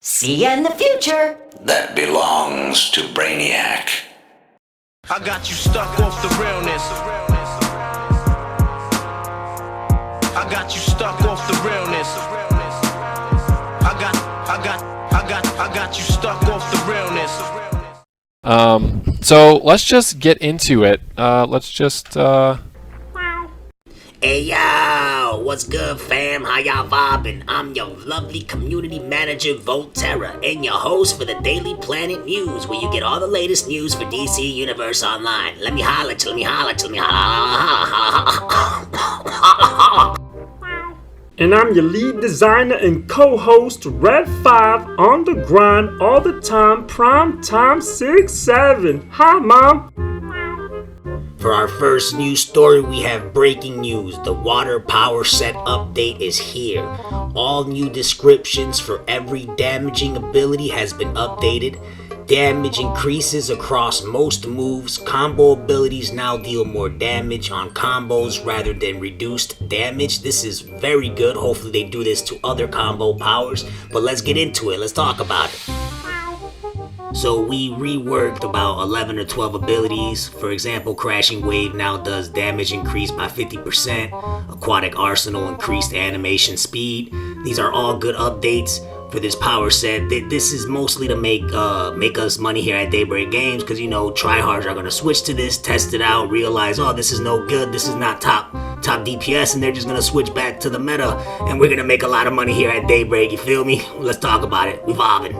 See ya in the future. That belongs to Brainiac. I got you stuck off the realness. I got you stuck off the realness. I got you stuck off the realness. So let's just get into it. Hey yo, what's good fam? How y'all vibing? I'm your lovely community manager Volterra and your host for the Daily Planet News, where you get all the latest news for DC Universe Online. Let me holla, let me holla. And I'm your lead designer and co-host, Red 5, on the grind all the time, prime time 6-7. Hi, Mom. For our first news story, we have breaking news. The water power set update is here. All new descriptions for every damaging ability has been updated. Damage increases across most moves. Combo abilities now deal more damage on combos rather than reduced damage. This is very good. Hopefully they do this to other combo powers. But let's get into it. Let's talk about it. So we reworked about 11 or 12 abilities. For example, Crashing Wave now does damage increase by 50%. Aquatic Arsenal increased animation speed. These are all good updates for this power set. This is mostly to make us money here at Daybreak Games, because you know tryhards are gonna switch to this, test it out, realize, oh, this is no good, this is not top DPS, and they're just gonna switch back to the meta, and we're gonna make a lot of money here at Daybreak. You feel me? Let's talk about it. We vibing.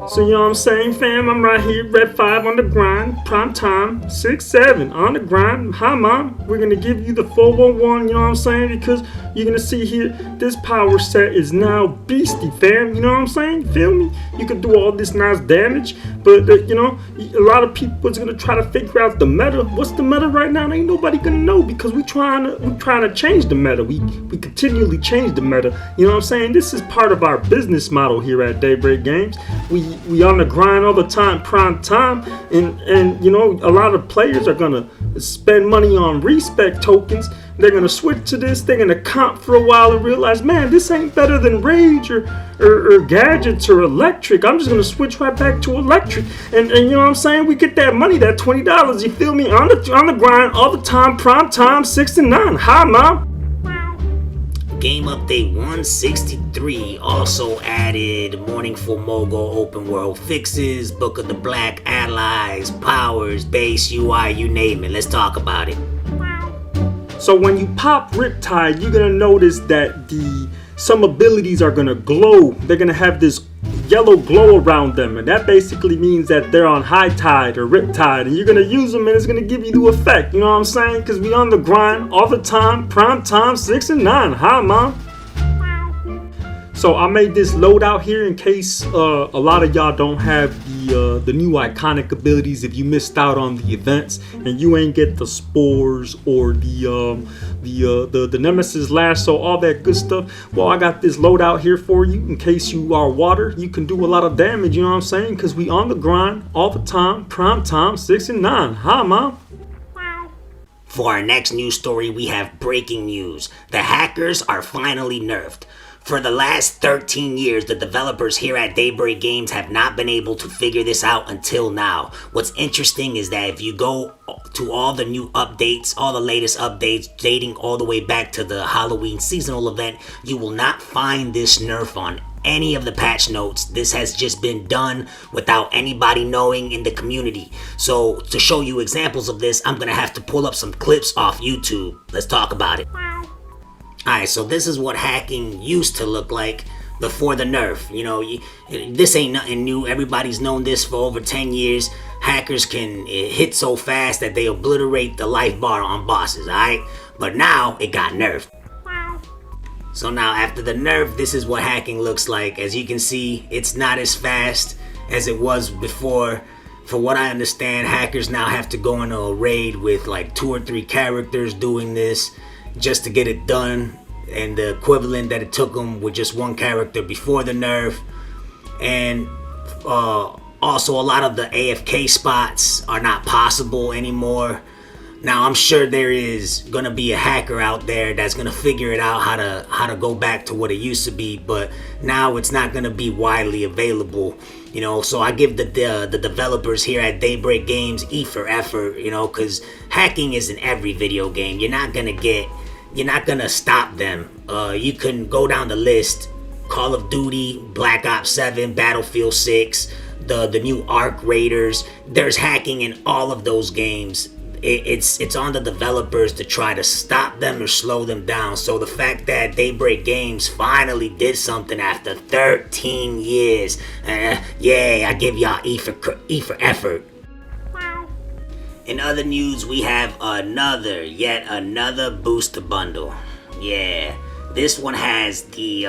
So you know what I'm saying, fam? I'm right here, Red 5 on the grind, prime time 6-7 on the grind. Hi, Mom. We're gonna give you the 411. You know what I'm saying? Because you're gonna see here, this power set is now beastie, fam. You know what I'm saying? Feel me? You can do all this nice damage, but you know, a lot of people is gonna try to figure out the meta. What's the meta right now? Ain't nobody gonna know, because we're trying to change the meta. We continually change the meta. You know what I'm saying? This is part of our business model here at Daybreak Games. We on the grind all the time, prime time, and you know, a lot of players are gonna spend money on respect tokens. They're gonna switch to this. They're gonna comp for a while and realize, man, this ain't better than Rage or Gadgets or Electric. I'm just gonna switch right back to Electric, and you know what I'm saying? We get that money, that $20. You feel me? On the grind all the time, prime time 6-9. Hi, Mom. Game Update 163 also added Morning Full Mogul open world fixes, Book of the Black allies, powers, base UI, you name it. Let's talk about it. So when you pop Riptide, you're gonna notice that some abilities are gonna glow. They're gonna have this yellow glow around them, and that basically means that they're on high tide or Riptide, and you're gonna use them and it's gonna give you the effect. You know what I'm saying? Because we on the grind all the time, prime time 6-9. Hi, Mom. So I made this loadout here in case a lot of y'all don't have the new iconic abilities. If you missed out on the events and you ain't get the spores or the Nemesis Lasso, all that good stuff. Well, I got this loadout here for you in case you are water. You can do a lot of damage. You know what I'm saying? Because we on the grind all the time, prime time 6-9. Hi, Mom. For our next news story, we have breaking news. The hackers are finally nerfed. For the last 13 years, the developers here at Daybreak Games have not been able to figure this out until now. What's interesting is that if you go to all the new updates, all the latest updates dating all the way back to the Halloween seasonal event, you will not find this nerf on any of the patch notes. This has just been done without anybody knowing in the community. So to show you examples of this, I'm gonna have to pull up some clips off YouTube. Let's talk about it. Alright, so this is what hacking used to look like before the nerf. You know, this ain't nothing new. Everybody's known this for over 10 years. Hackers can hit so fast that they obliterate the life bar on bosses, alright? But now, it got nerfed. So now, after the nerf, this is what hacking looks like. As you can see, it's not as fast as it was before. For what I understand, hackers now have to go into a raid with like 2 or 3 characters doing this just to get it done, and the equivalent that it took them with just 1 character before the nerf. And also a lot of the AFK spots are not possible anymore. Now I'm sure there is gonna be a hacker out there that's gonna figure it out how to go back to what it used to be, but now it's not gonna be widely available. You know, so I give the developers here at Daybreak Games E for effort, you know, because hacking is in every video game. You're not gonna stop them. You can go down the list: Call of Duty, Black Ops 7, Battlefield 6, the new Ark Raiders. There's hacking in all of those games. It's on the developers to try to stop them or slow them down. So the fact that Daybreak Games finally did something after 13 years, yeah, I give y'all E for effort. In other news, we have yet another booster bundle. Yeah, this one has the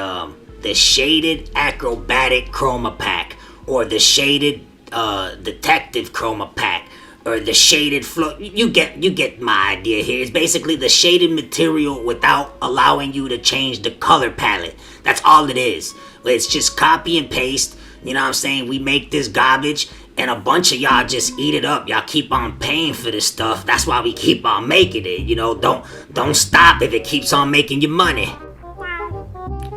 shaded acrobatic chroma pack, or the shaded detective chroma pack, or the shaded flow. You get my idea here. It's basically the shaded material without allowing you to change the color palette. That's all it is. It's just copy and paste. You know what I'm saying? We make this garbage and a bunch of y'all just eat it up. Y'all keep on paying for this stuff. That's why we keep on making it. You know, don't stop if it keeps on making you money.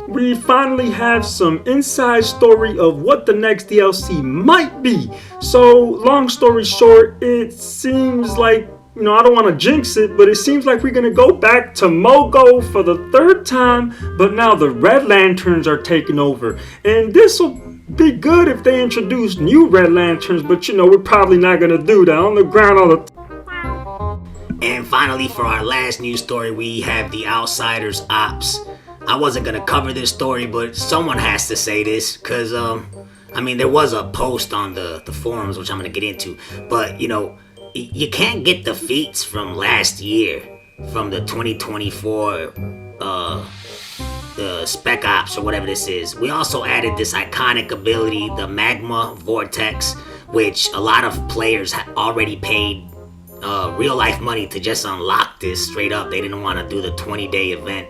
We finally have some inside story of what the next DLC might be. So, long story short, it seems like, you know, I don't want to jinx it, but it seems like we're going to go back to Mogo for the third time, but now the Red Lanterns are taking over. And this will be good if they introduce new Red Lanterns, but you know, we're probably not going to do that on the ground all the And finally, for our last news story, we have the Outsiders Ops. I wasn't gonna cover this story, but someone has to say this, cause I mean, there was a post on the forums, which I'm gonna get into, but you know, you can't get the feats from last year, from the 2024 the Spec Ops or whatever this is. We also added this iconic ability, the Magma Vortex, which a lot of players already paid real life money to just unlock this straight up. They didn't want to do the 20-day event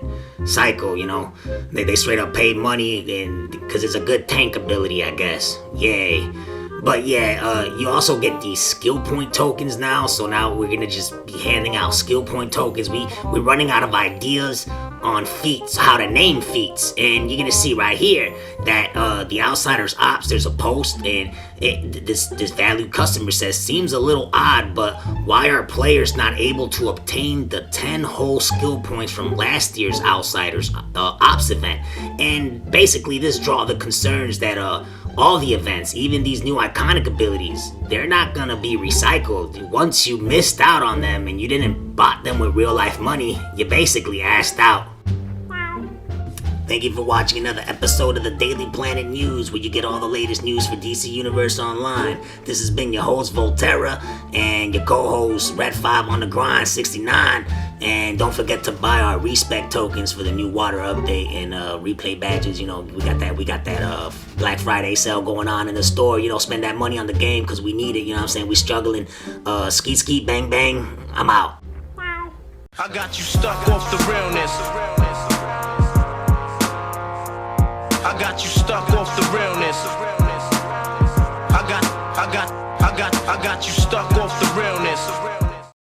cycle, you know. They straight up paid money, and because it's a good tank ability, I guess. Yay. But yeah, you also get these skill point tokens now. So now we're gonna just be handing out skill point tokens. We're running out of ideas on feats, how to name feats, and you're gonna see right here that the Outsiders Ops, there's a post, and this valued customer says, seems a little odd, but why are players not able to obtain the 10 whole skill points from last year's Outsiders Ops event? And basically this draw the concerns that all the events, even these new iconic abilities, they're not gonna be recycled. Once you missed out on them and you didn't bought them with real life money, you basically assed out. Thank you for watching another episode of the Daily Planet News, where you get all the latest news for DC Universe Online. This has been your host, Volterra, and your co-host, Red 5 on the Grind 69. And don't forget to buy our respect tokens for the new water update and replay badges. You know, we got that Black Friday sale going on in the store. You know, spend that money on the game because we need it. You know what I'm saying? We struggling. Skeet, bang, bang. I'm out. I got you stuck off the realness.